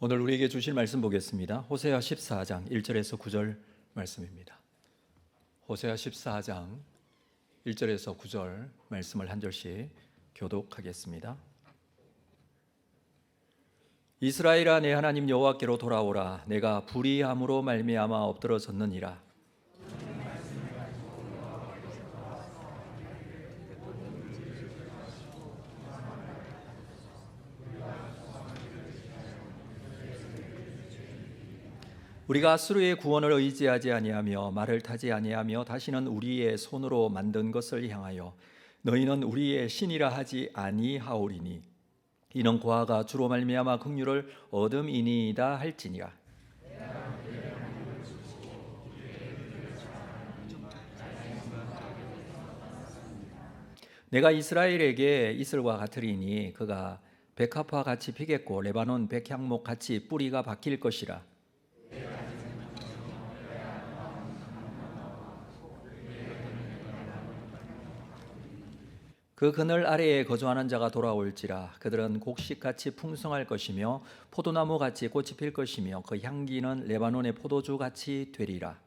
오늘 우리에게 주실 말씀 보겠습니다. 호세아 14장 1절에서 9절 말씀입니다. 호세아 14장 1절에서 9절 말씀을 한 절씩 교독하겠습니다. 이스라엘아, 내 하나님 여호와께로 돌아오라. 내가 불의함으로 말미암아 엎드러졌느니라. 우리가 아수르의 구원을 의지하지 아니하며 말을 타지 아니하며 다시는 우리의 손으로 만든 것을 향하여 너희는 우리의 신이라 하지 아니하오리니 이는 고아가 주로 말미암아 긍휼을 얻음이니이다 할지니라. 내가 이스라엘에게 이슬과 같으리니 그가 백합화 같이 피겠고 레바논 백향목 같이 뿌리가 박힐 것이라. 그 그늘 아래에 거주하는 자가 돌아올지라. 그들은 곡식같이 풍성할 것이며 포도나무같이 꽃이 필 것이며 그 향기는 레바논의 포도주같이 되리라.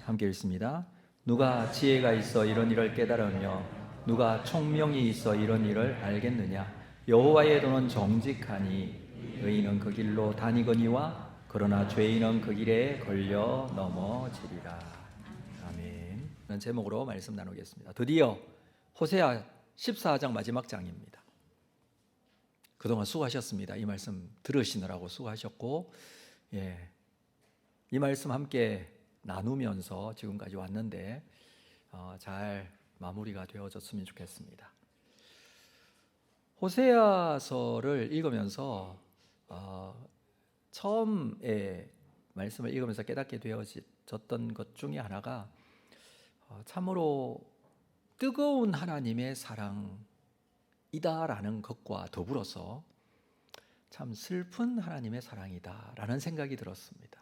함께 읽습니다. 누가 지혜가 있어 이런 일을 깨달으며 누가 총명이 있어 이런 일을 알겠느냐. 여호와의 도는 정직하니 의인은 그 길로 다니거니와 그러나 죄인은 그 길에 걸려 넘어지리라. 아멘. 이런 제목으로 말씀 나누겠습니다. 드디어 호세아 14장 마지막 장입니다. 그동안 수고하셨습니다. 이 말씀 들으시느라고 수고하셨고, 이 말씀 함께 나누면서 지금까지 왔는데 잘 마무리가 되어졌으면 좋겠습니다. 호세아서를 읽으면서 처음에 말씀을 읽으면서 깨닫게 되어졌던 것 중에 하나가 참으로 뜨거운 하나님의 사랑이다라는 것과 더불어서 참 슬픈 하나님의 사랑이다라는 생각이 들었습니다.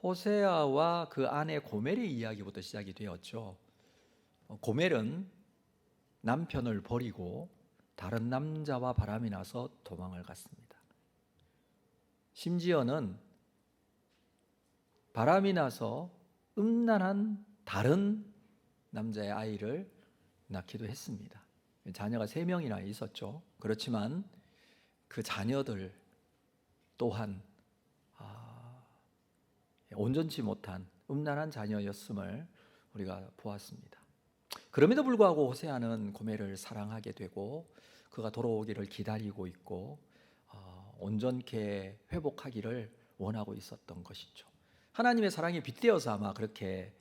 호세아와 그 아내 고멜의 이야기부터 시작이 되었죠. 고멜은 남편을 버리고 다른 남자와 바람이 나서 도망을 갔습니다. 심지어는 바람이 나서 음란한 다른 남자의 아이를 낳기도 했습니다. 자녀가 3명이나 있었죠. 그렇지만 그 자녀들 또한 온전치 못한 음란한 자녀였음을 우리가 보았습니다. 그럼에도 불구하고 호세아는 고멜을 사랑하게 되고 그가 돌아오기를 기다리고 있고 온전케 회복하기를 원하고 있었던 것이죠. 하나님의 사랑이 빗대어서 아마 그렇게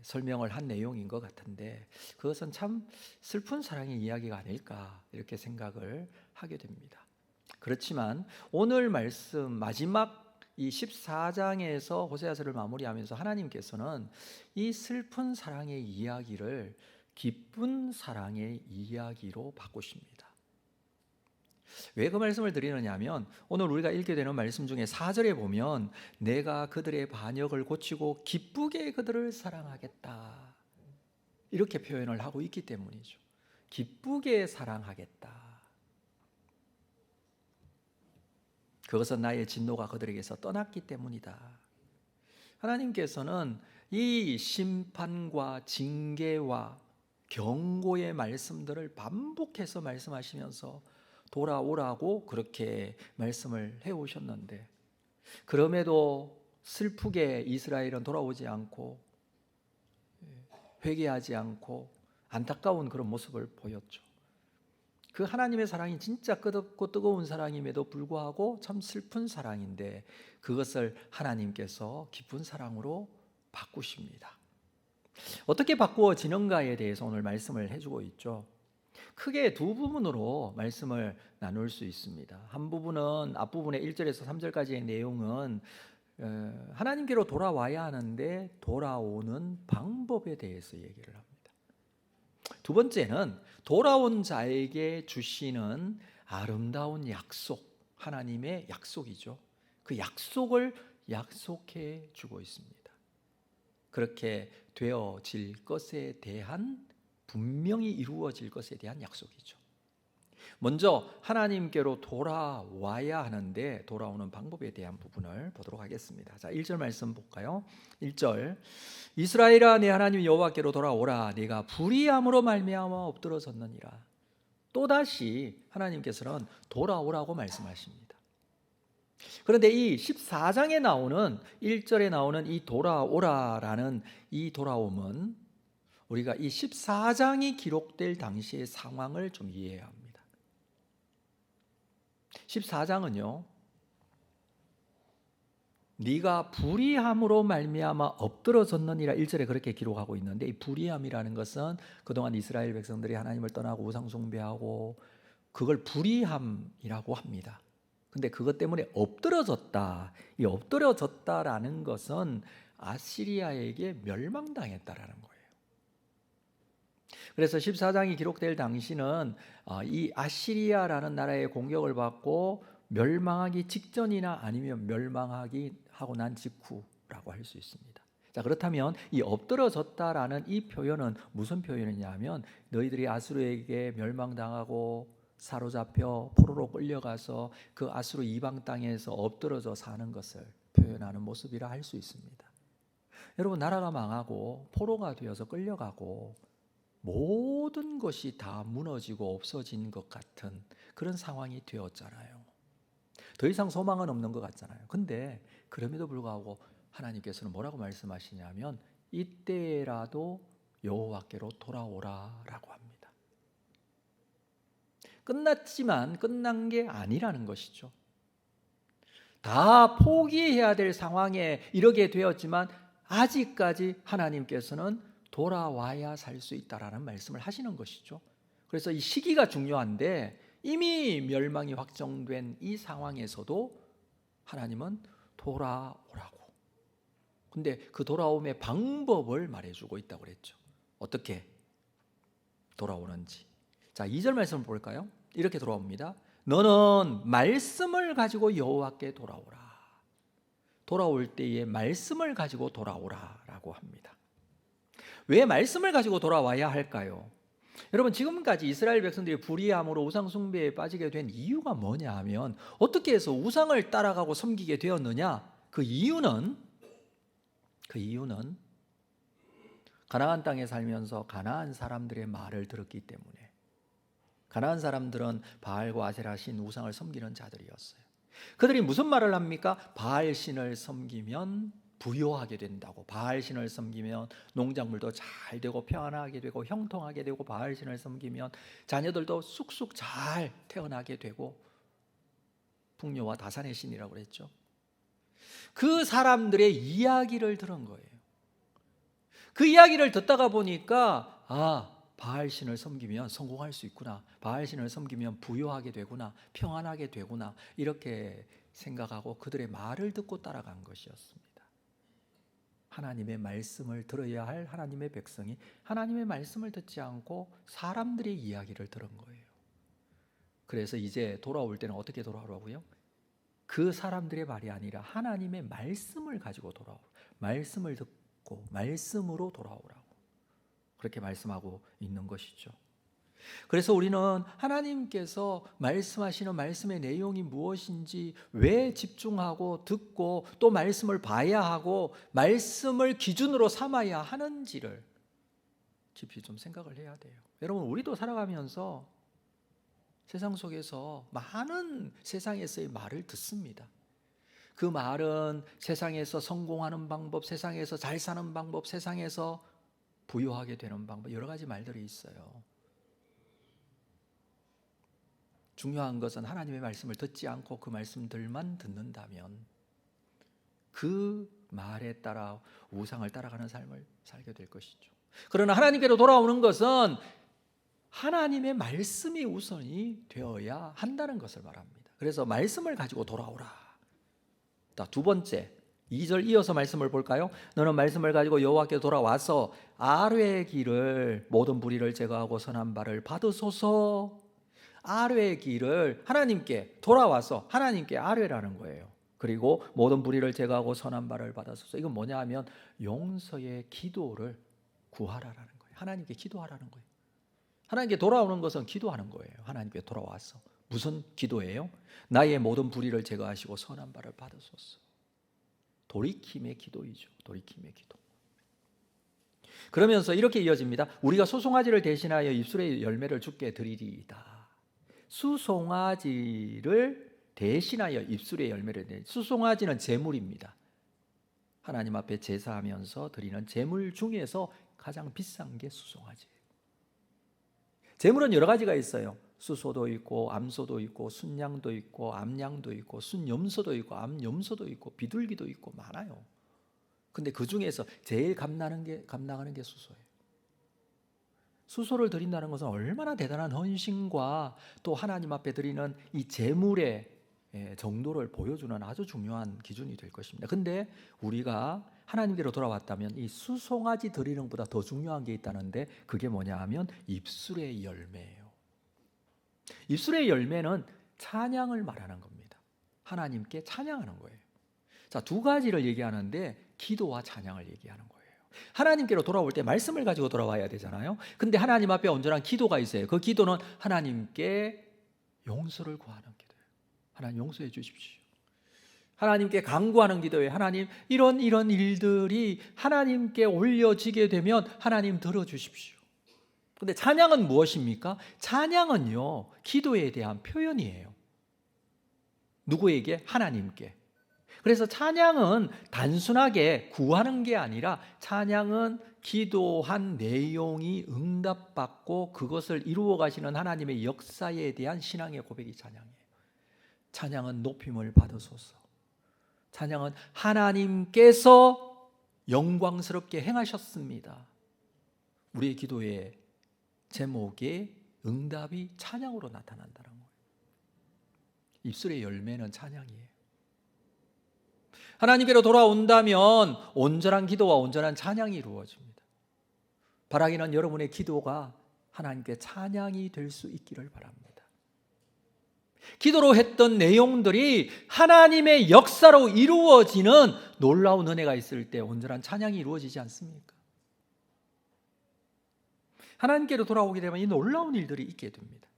설명을 한 내용인 것 같은데 그것은 참 슬픈 사랑의 이야기가 아닐까 이렇게 생각을 하게 됩니다. 그렇지만 오늘 말씀 마지막 이 14장에서 호세아서를 마무리하면서 하나님께서는 이 슬픈 사랑의 이야기를 기쁜 사랑의 이야기로 바꾸십니다. 왜 그 말씀을 드리느냐 하면 오늘 우리가 읽게 되는 말씀 중에 4절에 보면 내가 그들의 반역을 고치고 기쁘게 그들을 사랑하겠다 이렇게 표현을 하고 있기 때문이죠. 기쁘게 사랑하겠다. 그것은 나의 진노가 그들에게서 떠났기 때문이다. 하나님께서는 이 심판과 징계와 경고의 말씀들을 반복해서 말씀하시면서 돌아오라고 그렇게 말씀을 해오셨는데 그럼에도 슬프게 이스라엘은 돌아오지 않고 회개하지 않고 안타까운 그런 모습을 보였죠. 그 하나님의 사랑이 진짜 끝없고 뜨거운 사랑임에도 불구하고 참 슬픈 사랑인데 그것을 하나님께서 기쁜 사랑으로 바꾸십니다. 어떻게 바꾸어지는가에 대해서 오늘 말씀을 해주고 있죠. 크게 두 부분으로 말씀을 나눌 수 있습니다. 한 부분은 앞부분의 1절에서 3절까지의 내용은 하나님께로 돌아와야 하는데 돌아오는 방법에 대해서 얘기를 합니다. 두 번째는 돌아온 자에게 주시는 아름다운 약속, 하나님의 약속이죠. 그 약속을 약속해 주고 있습니다. 그렇게 되어질 것에 대한, 분명히 이루어질 것에 대한 약속이죠. 먼저 하나님께로 돌아와야 하는데 돌아오는 방법에 대한 부분을 보도록 하겠습니다. 자, 1절 말씀 볼까요? 1절, 이스라엘아 내 하나님 여호와께로 돌아오라. 네가 불의함으로 말미암아 엎드러졌느니라. 또다시 하나님께서는 돌아오라고 말씀하십니다. 그런데 이 14장에 나오는 1절에 나오는 이 돌아오라라는 이 돌아옴은 우리가 이 14장이 기록될 당시의 상황을 좀 이해해야 합니다. 14장은요, 네가 불의함으로 말미암아 엎드러졌느니라 1절에 그렇게 기록하고 있는데, 이 불의함이라는 것은 그동안 이스라엘 백성들이 하나님을 떠나고 우상 숭배하고 그걸 불의함이라고 합니다. 근데 그것 때문에 엎드러졌다. 이 엎드러졌다라는 것은 아시리아에게 멸망당했다라는 거예요. 그래서 14장이 기록될 당시는 이 아시리아라는 나라의 공격을 받고 멸망하기 직전이나 아니면 멸망하기 하고 난 직후라고 할 수 있습니다. 자, 그렇다면 이 엎드러졌다라는 이 표현은 무슨 표현이냐면, 너희들이 아수르에게 멸망당하고 사로잡혀 포로로 끌려가서 그 아수르 이방 땅에서 엎드러져 사는 것을 표현하는 모습이라 할 수 있습니다. 여러분, 나라가 망하고 포로가 되어서 끌려가고 모든 것이 다 무너지고 없어진 것 같은 그런 상황이 되었잖아요. 더 이상 소망은 없는 것 같잖아요. 근데 그럼에도 불구하고 하나님께서는 뭐라고 말씀하시냐면, 이때라도 여호와께로 돌아오라라고 합니다. 끝났지만 끝난 게 아니라는 것이죠. 다 포기해야 될 상황에 이르게 되었지만 아직까지 하나님께서는 돌아와야 살 수 있다라는 말씀을 하시는 것이죠. 그래서 이 시기가 중요한데, 이미 멸망이 확정된 이 상황에서도 하나님은 돌아오라고. 근데 그 돌아옴의 방법을 말해주고 있다고 그랬죠. 어떻게 돌아오는지. 자, 2절 말씀을 볼까요? 이렇게 돌아옵니다. 너는 말씀을 가지고 여호와께 돌아오라. 돌아올 때에 말씀을 가지고 돌아오라라고 합니다. 왜 말씀을 가지고 돌아와야 할까요? 여러분, 지금까지 이스라엘 백성들이 불의함으로 우상 숭배에 빠지게 된 이유가 뭐냐 하면, 어떻게 해서 우상을 따라가고 섬기게 되었느냐? 그 이유는 가나안 땅에 살면서 가나안 사람들의 말을 들었기 때문에, 가나안 사람들은 바알과 아세라 신 우상을 섬기는 자들이었어요. 그들이 무슨 말을 합니까? 바알 신을 섬기면 부요하게 된다고, 바알 신을 섬기면 농작물도 잘 되고 평안하게 되고 형통하게 되고, 바알 신을 섬기면 자녀들도 쑥쑥 잘 태어나게 되고, 풍요와 다산의 신이라고 그랬죠. 그 사람들의 이야기를 들은 거예요. 그 이야기를 듣다가 보니까, 바알 신을 섬기면 성공할 수 있구나, 바알 신을 섬기면 부요하게 되구나, 평안하게 되구나, 이렇게 생각하고 그들의 말을 듣고 따라간 것이었습니다. 하나님의 말씀을 들어야 할 하나님의 백성이 하나님의 말씀을 듣지 않고 사람들의 이야기를 들은 거예요. 그래서 이제 돌아올 때는 어떻게 돌아오라고요? 그 사람들의 말이 아니라 하나님의 말씀을 가지고 돌아오라. 말씀을 듣고 말씀으로 돌아오라고 그렇게 말씀하고 있는 것이죠. 그래서 우리는 하나님께서 말씀하시는 말씀의 내용이 무엇인지 왜 집중하고 듣고 또 말씀을 봐야 하고 말씀을 기준으로 삼아야 하는지를 깊이 좀 생각을 해야 돼요. 여러분, 우리도 살아가면서 세상 속에서 많은 세상에서의 말을 듣습니다. 그 말은 세상에서 성공하는 방법, 세상에서 잘 사는 방법, 세상에서 부유하게 되는 방법, 여러 가지 말들이 있어요. 중요한 것은 하나님의 말씀을 듣지 않고 그 말씀들만 듣는다면 그 말에 따라 우상을 따라가는 삶을 살게 될 것이죠. 그러나 하나님께로 돌아오는 것은 하나님의 말씀이 우선이 되어야 한다는 것을 말합니다. 그래서 말씀을 가지고 돌아오라. 두 번째, 2절 이어서 말씀을 볼까요? 너는 말씀을 가지고 여호와께 돌아와서 아뢰의 길을, 모든 불의를 제거하고 선한 바를 받으소서. 아뢰의 길을 하나님께 돌아와서 하나님께 아뢰라는 거예요. 그리고 모든 불의를 제거하고 선한 바를 받아소서. 이건 뭐냐 하면 용서의 기도를 구하라라는 거예요. 하나님께 기도하라는 거예요. 하나님께 돌아오는 것은 기도하는 거예요. 하나님께 돌아와서 무슨 기도예요? 나의 모든 불의를 제거하시고 선한 바를 받으소서. 돌이킴의 기도이죠. 돌이킴의 기도. 그러면서 이렇게 이어집니다. 우리가 수송아지를 대신하여 입술의 열매를 주께 드리리이다. 수송아지를 대신하여 입술의 열매를 드리리이다. 수송아지는 제물입니다. 하나님 앞에 제사하면서 드리는 제물 중에서 가장 비싼 게 수송아지예요. 제물은 여러 가지가 있어요. 수소도 있고 암소도 있고 순양도 있고 암양도 있고 순염소도 있고 암염소도 있고 비둘기도 있고 많아요. 근데 그 중에서 제일 값나가는 게 수소예요. 수소를 드린다는 것은 얼마나 대단한 헌신과 또 하나님 앞에 드리는 이 제물의 정도를 보여주는 아주 중요한 기준이 될 것입니다. 근데 우리가 하나님께로 돌아왔다면 이 수송아지 드리는 것보다 더 중요한 게 있다는데 그게 뭐냐 하면 입술의 열매예요. 입술의 열매는 찬양을 말하는 겁니다. 하나님께 찬양하는 거예요. 자, 두 가지를 얘기하는데 기도와 찬양을 얘기하는 거예요. 하나님께로 돌아올 때 말씀을 가지고 돌아와야 되잖아요. 근데 하나님 앞에 온전한 기도가 있어요. 그 기도는 하나님께 용서를 구하는 기도예요. 하나님 용서해 주십시오. 하나님께 간구하는 기도예요. 하나님 이런 일들이 하나님께 올려지게 되면 하나님 들어주십시오. 근데 찬양은 무엇입니까? 찬양은요, 기도에 대한 표현이에요. 누구에게? 하나님께. 그래서 찬양은 단순하게 구하는 게 아니라 찬양은 기도한 내용이 응답받고 그것을 이루어 가시는 하나님의 역사에 대한 신앙의 고백이 찬양이에요. 찬양은 높임을 받으소서. 찬양은 하나님께서 영광스럽게 행하셨습니다. 우리의 기도의 제목의 응답이 찬양으로 나타난다는 거예요. 입술의 열매는 찬양이에요. 하나님께로 돌아온다면 온전한 기도와 온전한 찬양이 이루어집니다. 바라기는 여러분의 기도가 하나님께 찬양이 될 수 있기를 바랍니다. 기도로 했던 내용들이 하나님의 역사로 이루어지는 놀라운 은혜가 있을 때 온전한 찬양이 이루어지지 않습니까? 하나님께로 돌아오게 되면 이 놀라운 일들이 있게 됩니다.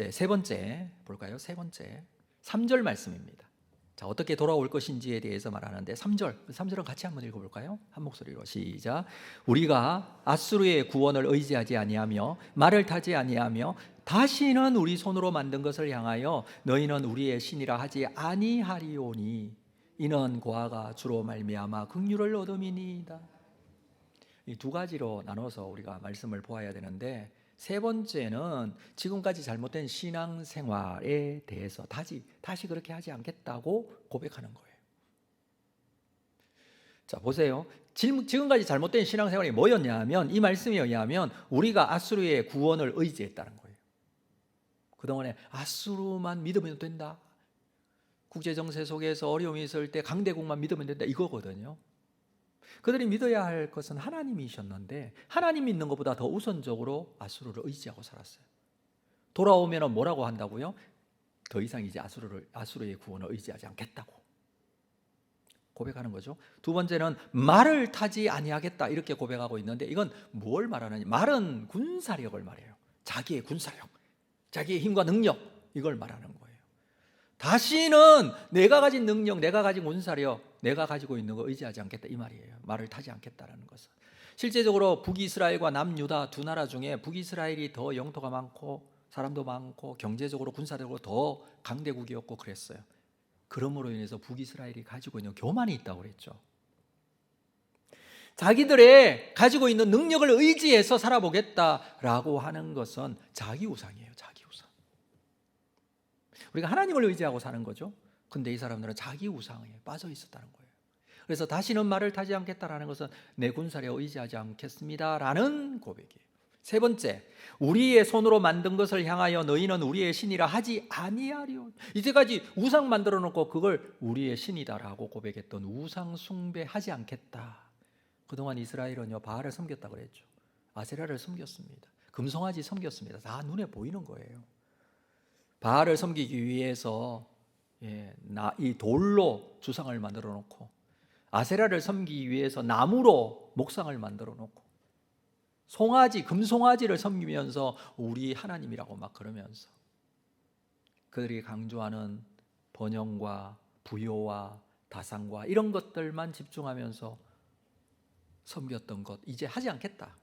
세 번째 볼까요? 세 번째 3절 말씀입니다. 자, 어떻게 돌아올 것인지에 대해서 말하는데 3절은 같이 한번 읽어볼까요? 한 목소리로 시작. 우리가 아수르의 구원을 의지하지 아니하며 말을 타지 아니하며 다시는 우리 손으로 만든 것을 향하여 너희는 우리의 신이라 하지 아니하리오니 이는 고아가 주로 말미암아 긍휼을 얻음이니이다. 이 두 가지로 나눠서 우리가 말씀을 보아야 되는데 세 번째는 지금까지 잘못된 신앙생활에 대해서 다시 그렇게 하지 않겠다고 고백하는 거예요. 자, 보세요. 지금까지 잘못된 신앙생활이 뭐였냐 하면 이 말씀에 의하면 우리가 아수르의 구원을 의지했다는 거예요. 그동안에 아수르만 믿으면 된다. 국제정세 속에서 어려움이 있을 때 강대국만 믿으면 된다. 이거거든요. 그들이 믿어야 할 것은 하나님이셨는데 하나님 믿는 것보다 더 우선적으로 아수르를 의지하고 살았어요. 돌아오면 뭐라고 한다고요? 더 이상 이제 아수르의 구원을 의지하지 않겠다고 고백하는 거죠. 두 번째는 말을 타지 아니하겠다 이렇게 고백하고 있는데 이건 뭘 말하느냐? 말은 군사력을 말해요. 자기의 군사력, 자기의 힘과 능력 이걸 말하는 거예요. 다시는 내가 가진 능력, 내가 가진 군사력, 내가 가지고 있는 거 의지하지 않겠다 이 말이에요. 말을 타지 않겠다라는 것은 실제적으로 북이스라엘과 남유다 두 나라 중에 북이스라엘이 더 영토가 많고 사람도 많고 경제적으로 군사적으로 더 강대국이었고 그랬어요. 그러므로 인해서 북이스라엘이 가지고 있는 교만이 있다고 그랬죠. 자기들의 가지고 있는 능력을 의지해서 살아보겠다라고 하는 것은 자기 우상이에요. 자기 우상. 우리가 하나님을 의지하고 사는 거죠. 근데 이 사람들은 자기 우상에 빠져 있었다는 거예요. 그래서 다시는 말을 타지 않겠다라는 것은 내 군사력에 의지하지 않겠습니다라는 고백이에요. 세 번째, 우리의 손으로 만든 것을 향하여 너희는 우리의 신이라 하지 아니하리오. 이제까지 우상 만들어 놓고 그걸 우리의 신이다라고 고백했던 우상 숭배하지 않겠다. 그동안 이스라엘은요 바알을 섬겼다 그랬죠. 아세라를 섬겼습니다. 금송아지 섬겼습니다. 다 눈에 보이는 거예요. 바알을 섬기기 위해서 이 돌로 주상을 만들어 놓고, 아세라를 섬기기 위해서 나무로 목상을 만들어 놓고, 금송아지를 섬기면서 우리 하나님이라고 막 그러면서 그들이 강조하는 번영과 부요와 다상과 이런 것들만 집중하면서 섬겼던 것 이제 하지 않겠다,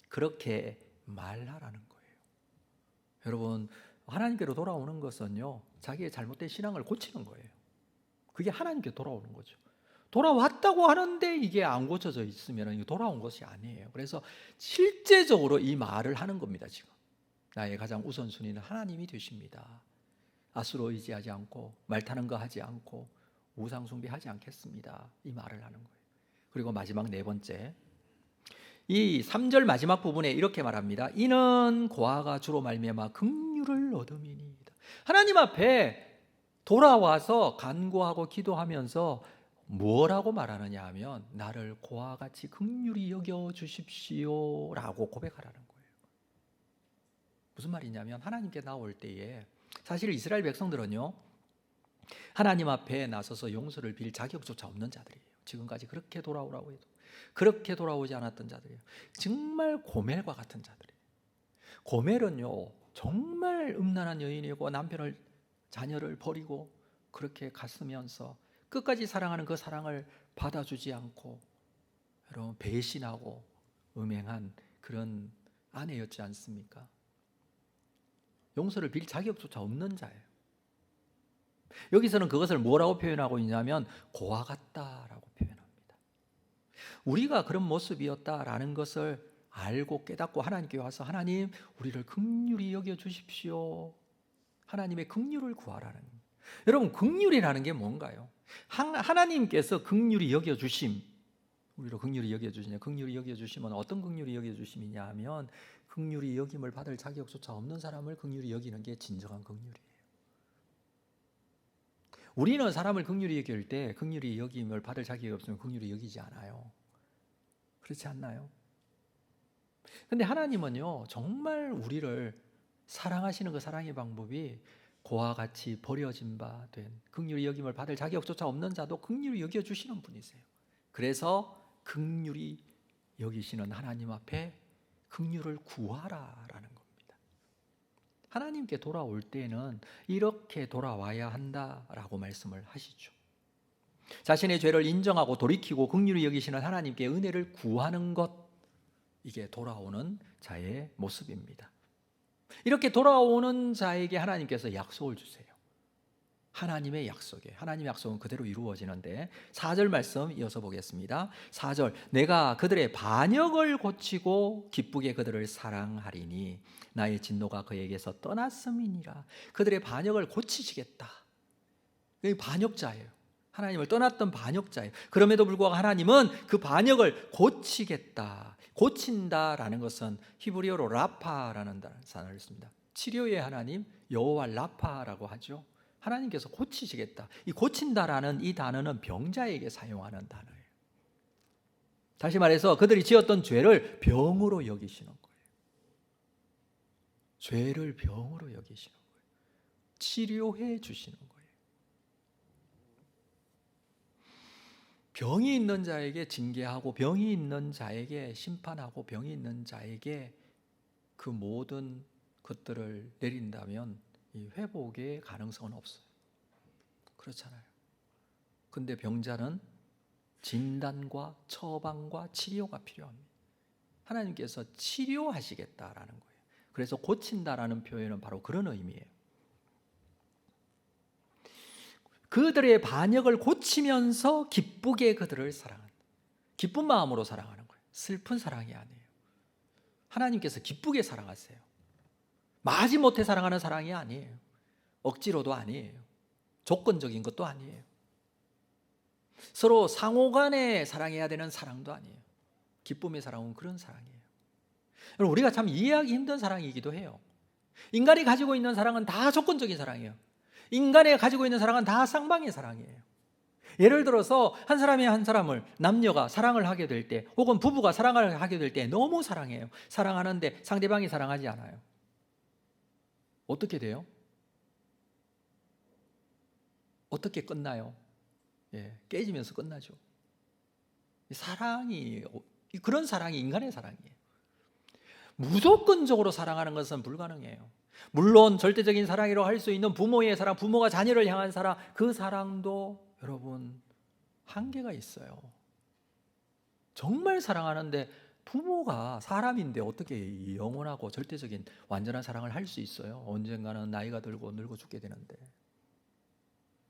그렇게 말하라는 거예요. 여러분, 하나님께로 돌아오는 것은요, 자기의 잘못된 신앙을 고치는 거예요. 그게 하나님께 돌아오는 거죠. 돌아왔다고 하는데 이게 안 고쳐져 있으면 이게 돌아온 것이 아니에요. 그래서 실제적으로 이 말을 하는 겁니다. 지금 나의 가장 우선순위는 하나님이 되십니다. 아수로 의지하지 않고 말 타는 거 하지 않고 우상 숭배하지 않겠습니다, 이 말을 하는 거예요. 그리고 마지막 네 번째, 이 3절 마지막 부분에 이렇게 말합니다. 이는 고아가 주로 말미암아 긍휼을 얻음이니이다. 하나님 앞에 돌아와서 간구하고 기도하면서 뭐라고 말하느냐 하면, 나를 고아같이 긍휼히 여겨 주십시오 라고 고백하라는 거예요. 무슨 말이냐면, 하나님께 나올 때에 사실 이스라엘 백성들은요, 하나님 앞에 나서서 용서를 빌 자격조차 없는 자들이에요. 지금까지 그렇게 돌아오라고 해도 그렇게 돌아오지 않았던 자들이에요. 정말 고멜과 같은 자들이에요. 고멜은요, 정말 음란한 여인이고 남편을, 자녀를 버리고 그렇게 갔으면서 끝까지 사랑하는 그 사랑을 받아주지 않고 여러분 배신하고 음행한 그런 아내였지 않습니까? 용서를 빌 자격조차 없는 자예요. 여기서는 그것을 뭐라고 표현하고 있냐면 고아 같다라고 표현합니다. 우리가 그런 모습이었다라는 것을 알고 깨닫고 하나님께 와서, 하나님 우리를 긍휼히 여겨 주십시오, 하나님의 긍휼을 구하라는 거예요. 여러분, 긍휼이라는 게 뭔가요? 하나님께서 긍휼히 여겨 주심, 우리로 긍휼히 여겨 주시냐, 긍휼히 여겨 주시면 어떤 긍휼히 여겨 주심이냐 하면, 긍휼히 여김을 받을 자격조차 없는 사람을 긍휼히 여기는 게 진정한 긍휼이에요. 우리는 사람을 긍휼히 여길 때 긍휼히 여김을 받을 자격이 없으면 긍휼히 여기지 않아요. 그렇지 않나요? 근데 하나님은요, 정말 우리를 사랑하시는 그 사랑의 방법이 고와 같이 버려진 바 된, 긍휼히 여김을 받을 자격조차 없는 자도 긍휼히 여겨주시는 분이세요. 그래서 긍휼히 여기시는 하나님 앞에 긍휼을 구하라라는 겁니다. 하나님께 돌아올 때는 이렇게 돌아와야 한다라고 말씀을 하시죠. 자신의 죄를 인정하고 돌이키고 긍휼히 여기시는 하나님께 은혜를 구하는 것, 이게 돌아오는 자의 모습입니다. 이렇게 돌아오는 자에게 하나님께서 약속을 주세요. 하나님의 약속은 그대로 이루어지는데, 4절 말씀 이어서 보겠습니다. 4절, 내가 그들의 반역을 고치고 기쁘게 그들을 사랑하리니 나의 진노가 그에게서 떠났음이니라. 그들의 반역을 고치시겠다. 여기 반역자예요. 하나님을 떠났던 반역자예요. 그럼에도 불구하고 하나님은 그 반역을 고치겠다. 고친다라는 것은 히브리어로 라파라는 단어를 씁니다. 치료의 하나님 여호와 라파라고 하죠. 하나님께서 고치시겠다. 이 고친다라는 이 단어는 병자에게 사용하는 단어예요. 다시 말해서 그들이 지었던 죄를 병으로 여기시는 거예요. 죄를 병으로 여기시는 거예요. 치료해 주시는 거예요. 병이 있는 자에게 징계하고 병이 있는 자에게 심판하고 병이 있는 자에게 그 모든 것들을 내린다면 이 회복의 가능성은 없어요. 그렇잖아요. 근데 병자는 진단과 처방과 치료가 필요합니다. 하나님께서 치료하시겠다라는 거예요. 그래서 고친다라는 표현은 바로 그런 의미예요. 그들의 반역을 고치면서 기쁘게 그들을 사랑한다. 기쁜 마음으로 사랑하는 거예요. 슬픈 사랑이 아니에요. 하나님께서 기쁘게 사랑하세요. 마지못해 사랑하는 사랑이 아니에요. 억지로도 아니에요. 조건적인 것도 아니에요. 서로 상호간에 사랑해야 되는 사랑도 아니에요. 기쁨의 사랑은 그런 사랑이에요. 여러분, 우리가 참 이해하기 힘든 사랑이기도 해요. 인간이 가지고 있는 사랑은 다 조건적인 사랑이에요. 인간이 가지고 있는 사랑은 다 쌍방의 사랑이에요. 예를 들어서 한 사람이 한 사람을, 남녀가 사랑을 하게 될 때, 혹은 부부가 사랑을 하게 될 때 너무 사랑해요. 사랑하는데 상대방이 사랑하지 않아요. 어떻게 돼요? 어떻게 끝나요? 깨지면서 끝나죠. 사랑이, 그런 사랑이 인간의 사랑이에요. 무조건적으로 사랑하는 것은 불가능해요. 물론 절대적인 사랑이라고 할 수 있는 부모의 사랑, 부모가 자녀를 향한 사랑, 그 사랑도 여러분 한계가 있어요. 정말 사랑하는데 부모가 사람인데 어떻게 영원하고 절대적인 완전한 사랑을 할 수 있어요? 언젠가는 나이가 들고 늙어 죽게 되는데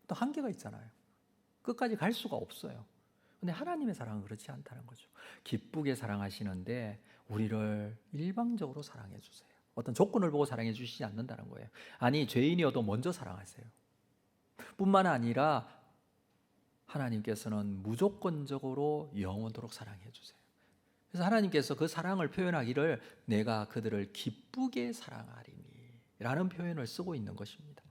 또 한계가 있잖아요. 끝까지 갈 수가 없어요. 근데 하나님의 사랑은 그렇지 않다는 거죠. 기쁘게 사랑하시는데 우리를 일방적으로 사랑해 주세요. 어떤 조건을 보고 사랑해 주시지 않는다는 거예요. 아니, 죄인이어도 먼저 사랑하세요. 뿐만 아니라 하나님께서는 무조건적으로 영원토록 사랑해 주세요. 그래서 하나님께서 그 사랑을 표현하기를 내가 그들을 기쁘게 사랑하리니 라는 표현을 쓰고 있는 것입니다.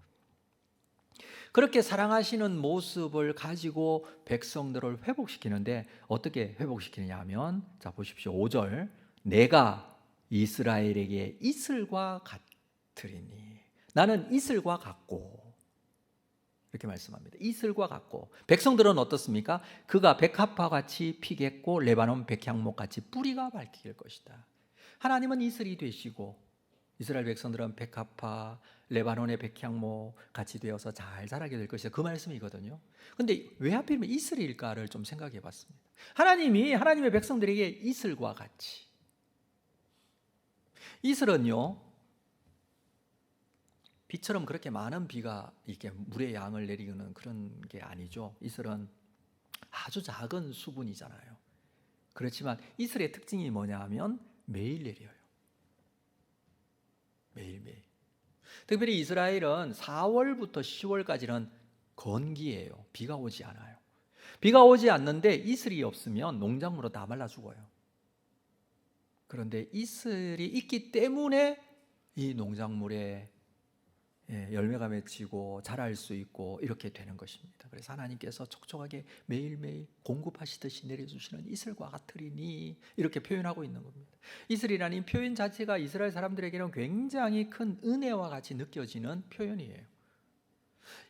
그렇게 사랑하시는 모습을 가지고 백성들을 회복시키는데 어떻게 회복시키느냐 하면, 자 보십시오. 5절, 내가 이스라엘에게 이슬과 같으리니, 나는 이슬과 같고, 이렇게 말씀합니다. 이슬과 같고. 백성들은 어떻습니까? 그가 백합화 같이 피겠고 레바논 백향목 같이 뿌리가 밝힐 것이다. 하나님은 이슬이 되시고 이스라엘 백성들은 백합화, 레바논의 백향목 같이 되어서 잘 자라게 될 것이다. 그 말씀이거든요. 근데 왜 하필이면 이슬일까를 좀 생각해 봤습니다. 하나님이 하나님의 백성들에게 이슬과 같이. 이슬은요, 비처럼 그렇게 많은 비가 이렇게 물의 양을 내리는 그런 게 아니죠. 이슬은 아주 작은 수분이잖아요. 그렇지만 이슬의 특징이 뭐냐 하면 매일 내려요. 매일매일. 특별히 이스라엘은 4월부터 10월까지는 건기예요. 비가 오지 않아요. 비가 오지 않는데 이슬이 없으면 농작물은 다 말라 죽어요. 그런데 이슬이 있기 때문에 이 농작물에 열매가 맺히고 자랄 수 있고 이렇게 되는 것입니다. 그래서 하나님께서 촉촉하게 매일매일 공급하시듯이 내려주시는 이슬과 같으리니 이렇게 표현하고 있는 겁니다. 이슬이라는 표현 자체가 이스라엘 사람들에게는 굉장히 큰 은혜와 같이 느껴지는 표현이에요.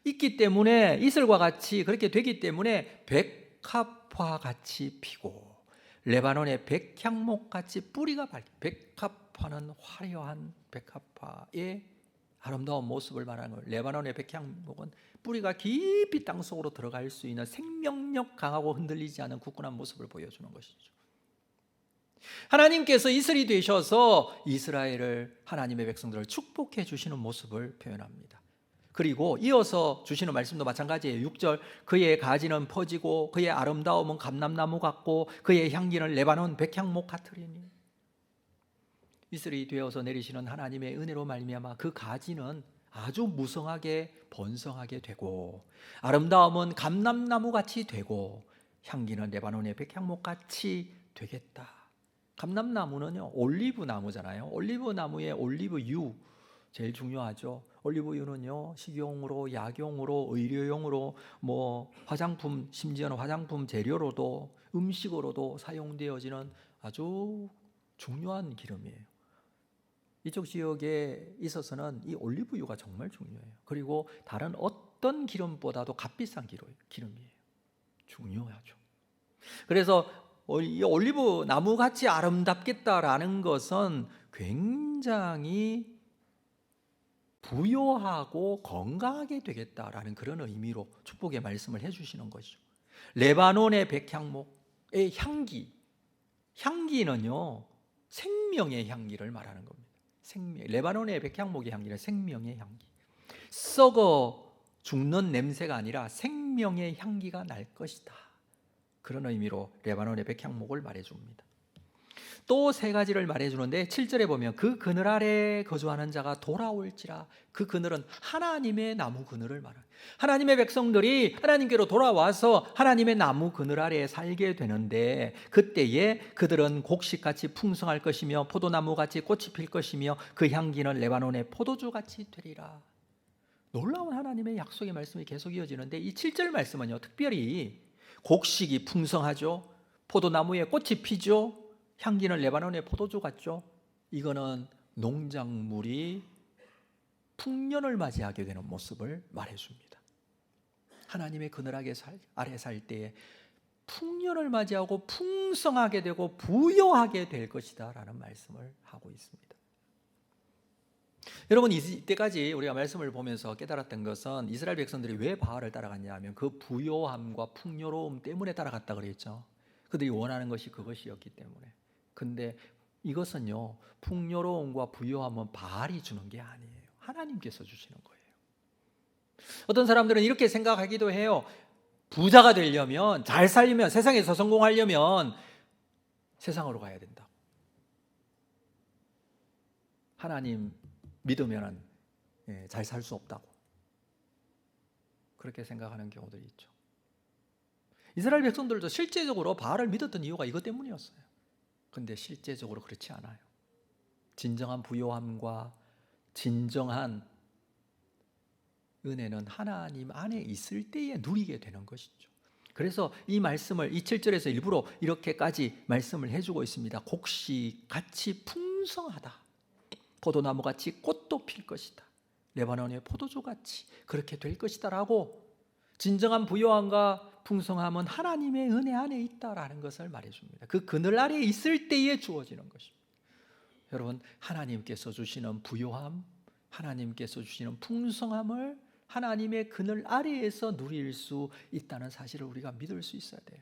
있기 때문에 이슬과 같이 그렇게 되기 때문에 백합화 같이 피고 레바논의 백향목 같이 뿌리가 밝. 백합화는 화려한 백합화의 아름다운 모습을 말하는 거예요. 레바논의 백향목은 뿌리가 깊이 땅속으로 들어갈 수 있는 생명력 강하고 흔들리지 않은 굳건한 모습을 보여주는 것이죠. 하나님께서 이슬이 되셔서 이스라엘을, 하나님의 백성들을 축복해 주시는 모습을 표현합니다. 그리고 이어서 주시는 말씀도 마찬가지예요. 6절, 그의 가지는 퍼지고 그의 아름다움은 감람나무 같고 그의 향기는 레바논 백향목 같으리니. 이슬이 되어서 내리시는 하나님의 은혜로 말미암아 그 가지는 아주 무성하게 번성하게 되고 아름다움은 감람나무 같이 되고 향기는 레바논의 백향목 같이 되겠다. 감람나무는요, 올리브 나무잖아요. 올리브 나무의 올리브유 제일 중요하죠. 올리브유는요, 식용으로, 약용으로, 의료용으로, 화장품, 심지어는 화장품 재료로도, 음식으로도 사용되어지는 아주 중요한 기름이에요. 이쪽 지역에 있어서는 이 올리브유가 정말 중요해요. 그리고 다른 어떤 기름보다도 값비싼 기름이에요. 중요하죠. 그래서 이 올리브 나무같이 아름답겠다라는 것은 굉장히 부요하고 건강하게 되겠다라는 그런 의미로 축복의 말씀을 해주시는 것이죠. 레바논의 백향목의 향기는요, 생명의 향기를 말하는 겁니다. 레바논의 백향목의 향기는 생명의 향기. 썩어 죽는 냄새가 아니라 생명의 향기가 날 것이다. 그런 의미로 레바논의 백향목을 말해줍니다. 또 세 가지를 말해주는데 7절에 보면 그 그늘 아래 거주하는 자가 돌아올지라. 그 그늘은 하나님의 나무 그늘을 말합니다. 하나님의 백성들이 하나님께로 돌아와서 하나님의 나무 그늘 아래에 살게 되는데 그때에 그들은 곡식같이 풍성할 것이며 포도나무같이 꽃이 필 것이며 그 향기는 레바논의 포도주같이 되리라. 놀라운 하나님의 약속의 말씀이 계속 이어지는데 이 7절 말씀은요, 특별히 곡식이 풍성하죠. 포도나무에 꽃이 피죠. 향기는 레바논의 포도주 같죠. 이거는 농작물이 풍년을 맞이하게 되는 모습을 말해줍니다. 하나님의 그늘 아래 살 때에 풍년을 맞이하고 풍성하게 되고 부요하게 될 것이다 라는 말씀을 하고 있습니다. 여러분, 이때까지 우리가 말씀을 보면서 깨달았던 것은 이스라엘 백성들이 왜 바알을 따라갔냐 하면 그 부요함과 풍요로움 때문에 따라갔다 그랬죠. 그들이 원하는 것이 그것이었기 때문에. 근데 이것은요, 풍요로움과 부요함은 바알이 주는 게 아니에요. 하나님께서 주시는 거예요. 어떤 사람들은 이렇게 생각하기도 해요. 부자가 되려면, 잘 살려면, 세상에서 성공하려면 세상으로 가야 된다. 하나님 믿으면 잘 살 수 없다고 그렇게 생각하는 경우들이 있죠. 이스라엘 백성들도 실제적으로 바알을 믿었던 이유가 이것 때문이었어요. 그런데 실제적으로 그렇지 않아요. 진정한 부요함과 진정한 은혜는 하나님 안에 있을 때에 누리게 되는 것이죠. 그래서 이 말씀을 이 7절에서 일부러 이렇게까지 말씀을 해주고 있습니다. 곡식같이 풍성하다. 포도나무같이 꽃도 필 것이다. 레바논의 포도주같이 그렇게 될 것이다 라고 진정한 부요함과 풍성함은 하나님의 은혜 안에 있다라는 것을 말해줍니다. 그 그늘 아래에 있을 때에 주어지는 것입니다. 여러분, 하나님께서 주시는 부요함, 하나님께서 주시는 풍성함을 하나님의 그늘 아래에서 누릴 수 있다는 사실을 우리가 믿을 수 있어야 돼요.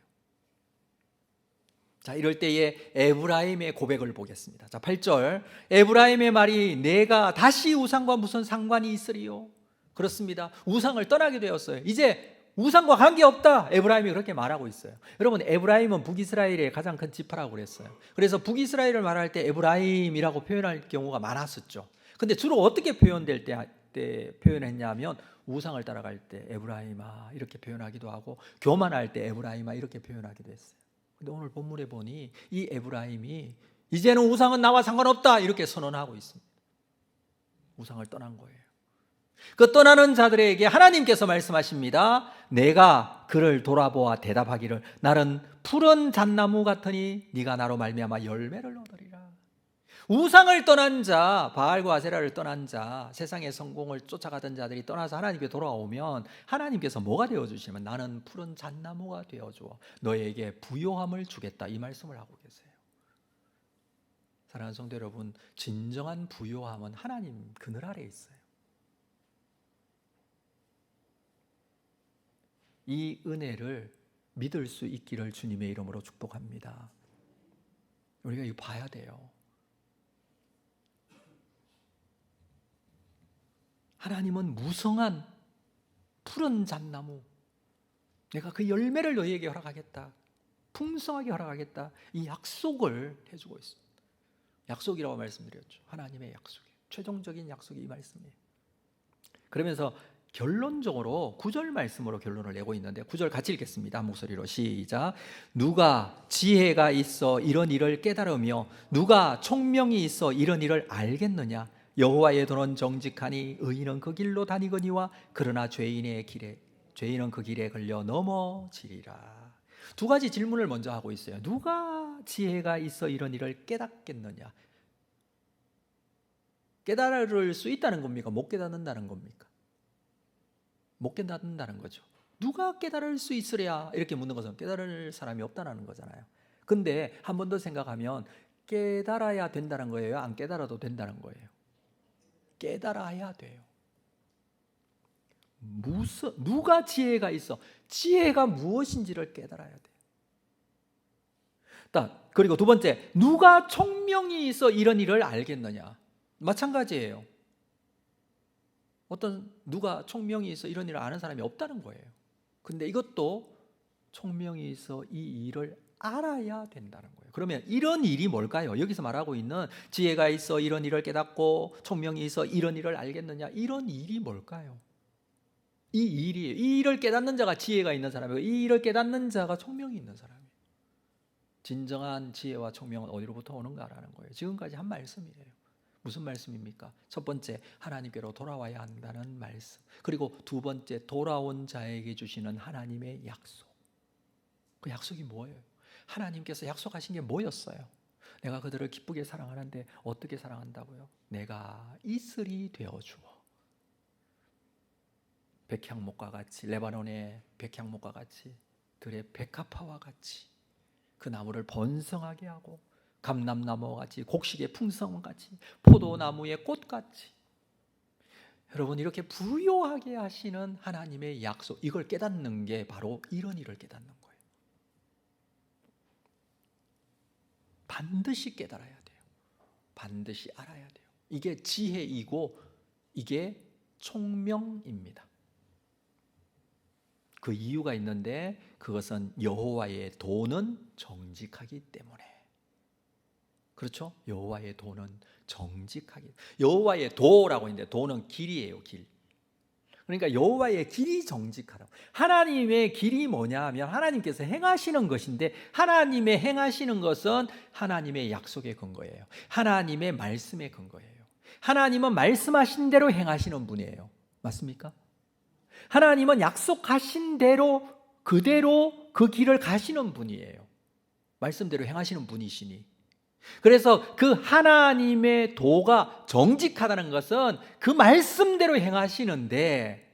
자, 이럴 때에 에브라임의 고백을 보겠습니다. 자, 8절. 에브라임의 말이 내가 다시 우상과 무슨 상관이 있으리요? 그렇습니다. 우상을 떠나게 되었어요. 이제 우상과 관계없다. 에브라임이 그렇게 말하고 있어요. 여러분, 에브라임은 북이스라엘의 가장 큰 지파라고 그랬어요. 그래서 북이스라엘을 말할 때 에브라임이라고 표현할 경우가 많았었죠. 근데 주로 어떻게 표현될 때 표현했냐면 우상을 따라갈 때 에브라임아 이렇게 표현하기도 하고 교만할 때 에브라임아 이렇게 표현하기도 했어요. 근데 오늘 본문에 보니 이 에브라임이 이제는 우상은 나와 상관없다 이렇게 선언하고 있습니다. 우상을 떠난 거예요. 그 떠나는 자들에게 하나님께서 말씀하십니다. 내가 그를 돌아보아 대답하기를 나는 푸른 잣나무 같으니 네가 나로 말미암아 열매를 얻으리라. 우상을 떠난 자, 바알과 아세라를 떠난 자, 세상의 성공을 쫓아가던 자들이 떠나서 하나님께 돌아오면 하나님께서 뭐가 되어주시면 나는 푸른 잣나무가 되어주어 너에게 부요함을 주겠다 이 말씀을 하고 계세요. 사랑하는 성도 여러분, 진정한 부요함은 하나님 그늘 아래에 있어요. 이 은혜를 믿을 수 있기를 주님의 이름으로 축복합니다. 우리가 이거 봐야 돼요. 하나님은 무성한 푸른 잣나무, 내가 그 열매를 너희에게 허락하겠다, 풍성하게 허락하겠다, 이 약속을 해주고 있습니다. 약속이라고 말씀드렸죠. 하나님의 약속이에요. 최종적인 약속이 이 말씀이에요. 그러면서 결론적으로 9절 말씀으로 결론을 내고 있는데 9절 같이 읽겠습니다. 한 목소리로 시작. 누가 지혜가 있어 이런 일을 깨달으며 누가 총명이 있어 이런 일을 알겠느냐? 여호와의 도는 정직하니 의인은 그 길로 다니거니와 그러나 죄인은 그 길에 걸려 넘어지리라. 두 가지 질문을 먼저 하고 있어요. 누가 지혜가 있어 이런 일을 깨닫겠느냐? 깨달을 수 있다는 겁니까? 못 깨닫는다는 겁니까? 못 깨닫는다는 거죠. 누가 깨달을 수 있으랴 이렇게 묻는 것은 깨달을 사람이 없다는 거잖아요. 근데 한 번 더 생각하면 깨달아야 된다는 거예요? 안 깨달아도 된다는 거예요? 깨달아야 돼요. 누가 지혜가 있어? 지혜가 무엇인지를 깨달아야 돼요. 그리고 두 번째, 누가 총명이 있어 이런 일을 알겠느냐? 마찬가지예요. 누가 총명이 있어 이런 일을 아는 사람이 없다는 거예요. 근데 이것도 총명이 있어 이 일을 알아야 된다는 거예요. 그러면 이런 일이 뭘까요? 여기서 말하고 있는 지혜가 있어 이런 일을 깨닫고 총명이 있어 이런 일을 알겠느냐? 이런 일이 뭘까요? 이 일을 깨닫는 자가 지혜가 있는 사람이고 이 일을 깨닫는 자가 총명이 있는 사람이에요. 진정한 지혜와 총명은 어디로부터 오는가라는 거예요. 지금까지 한 말씀이에요. 무슨 말씀입니까? 첫 번째, 하나님께로 돌아와야 한다는 말씀. 그리고 두 번째, 돌아온 자에게 주시는 하나님의 약속. 그 약속이 뭐예요? 하나님께서 약속하신 게 뭐였어요? 내가 그들을 기쁘게 사랑하는데 어떻게 사랑한다고요? 내가 이슬이 되어주어 백향목과 같이, 레바논의 백향목과 같이, 들의 백합화와 같이 그 나무를 번성하게 하고, 감람나무와 같이, 곡식의 풍성과 같이, 포도나무의 꽃같이, 여러분 이렇게 부요하게 하시는 하나님의 약속, 이걸 깨닫는 게 바로 이런 일을 깨닫는 거예요. 반드시 깨달아야 돼요. 반드시 알아야 돼요. 이게 지혜이고 이게 총명입니다. 그 이유가 있는데, 그것은 여호와의 도는 정직하기 때문에. 그렇죠? 여호와의 도는 정직하기. 여호와의 도라고 있는데, 도는 길이에요, 길. 그러니까 여호와의 길이 정직하라고. 하나님의 길이 뭐냐 하면 하나님께서 행하시는 것인데, 하나님의 행하시는 것은 하나님의 약속의 근거예요. 하나님의 말씀의 근거예요. 하나님은 말씀하신 대로 행하시는 분이에요. 맞습니까? 하나님은 약속하신 대로 그대로 그 길을 가시는 분이에요. 말씀대로 행하시는 분이시니. 그래서 그 하나님의 도가 정직하다는 것은 그 말씀대로 행하시는데,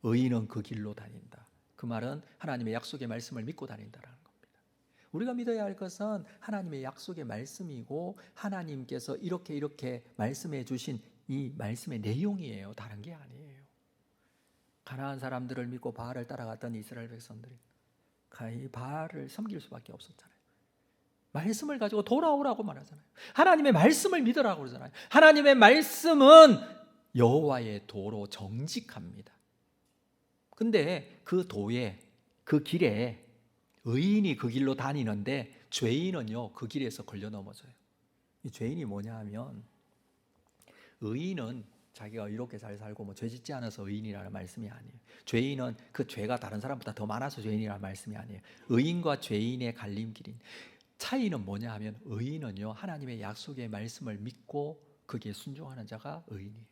의인은 그 길로 다닌다. 그 말은 하나님의 약속의 말씀을 믿고 다닌다라는 겁니다. 우리가 믿어야 할 것은 하나님의 약속의 말씀이고, 하나님께서 이렇게 말씀해 주신 이 말씀의 내용이에요. 다른 게 아니에요. 가나안 사람들을 믿고 바알을 따라갔던 이스라엘 백성들이 이 바알을 섬길 수밖에 없었잖아요. 말씀을 가지고 돌아오라고 말하잖아요. 하나님의 말씀을 믿으라고 그러잖아요. 하나님의 말씀은 여호와의 도로 정직합니다. 근데 그 도에, 그 길에 의인이 그 길로 다니는데, 죄인은요 그 길에서 걸려 넘어져요. 이 죄인이 뭐냐 하면, 의인은 자기가 이렇게 잘 살고 죄 짓지 않아서 의인이라는 말씀이 아니에요. 죄인은 그 죄가 다른 사람보다 더 많아서 죄인이라는 말씀이 아니에요. 의인과 죄인의 갈림길인 차이는 뭐냐 하면, 의인은요 하나님의 약속의 말씀을 믿고 거기에 순종하는 자가 의인이에요.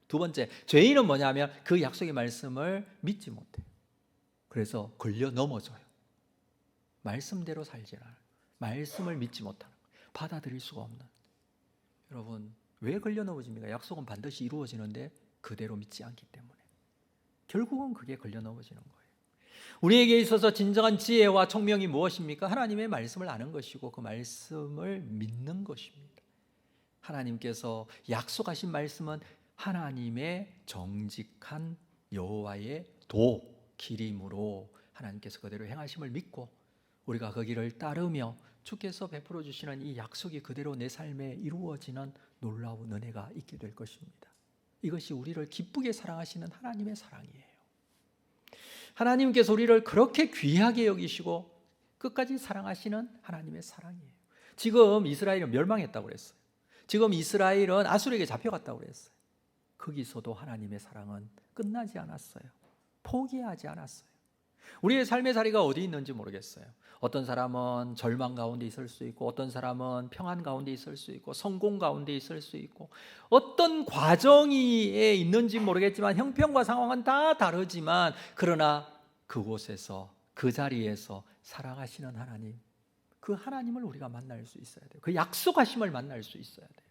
두 번째, 죄인은 뭐냐 하면 그 약속의 말씀을 믿지 못해요. 그래서 걸려 넘어져요. 말씀대로 살지 않아요. 말씀을 믿지 못하는 거예요. 받아들일 수가 없는. 여러분 왜 걸려 넘어집니까? 약속은 반드시 이루어지는데 그대로 믿지 않기 때문에. 결국은 그게 걸려 넘어지는 거예요. 우리에게 있어서 진정한 지혜와 총명이 무엇입니까? 하나님의 말씀을 아는 것이고 그 말씀을 믿는 것입니다. 하나님께서 약속하신 말씀은 하나님의 정직한 여호와의 도, 길이므로 하나님께서 그대로 행하심을 믿고 우리가 그 길을 따르며 주께서 베풀어 주시는 이 약속이 그대로 내 삶에 이루어지는 놀라운 은혜가 있게 될 것입니다. 이것이 우리를 기쁘게 사랑하시는 하나님의 사랑이에요. 하나님께서 우리를 그렇게 귀하게 여기시고 끝까지 사랑하시는 하나님의 사랑이에요. 지금 이스라엘은 멸망했다고 그랬어요. 지금 이스라엘은 아수르에게 잡혀갔다고 그랬어요. 거기서도 하나님의 사랑은 끝나지 않았어요. 포기하지 않았어요. 우리의 삶의 자리가 어디 있는지 모르겠어요. 어떤 사람은 절망 가운데 있을 수 있고, 어떤 사람은 평안 가운데 있을 수 있고, 성공 가운데 있을 수 있고, 어떤 과정에 있는지 모르겠지만 형편과 상황은 다 다르지만, 그러나 그곳에서, 그 자리에서 사랑하시는 하나님, 그 하나님을 우리가 만날 수 있어야 돼요. 그 약속하심을 만날 수 있어야 돼요.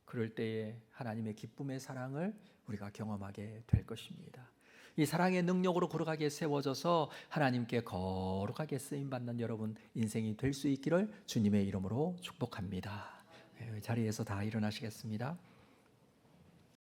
그럴 때에 하나님의 기쁨의 사랑을 우리가 경험하게 될 것입니다. 이 사랑의 능력으로 걸어가게 세워져서 하나님께 거룩하게 쓰임받는 여러분 인생이 될 수 있기를 주님의 이름으로 축복합니다. 자리에서 다 일어나시겠습니다.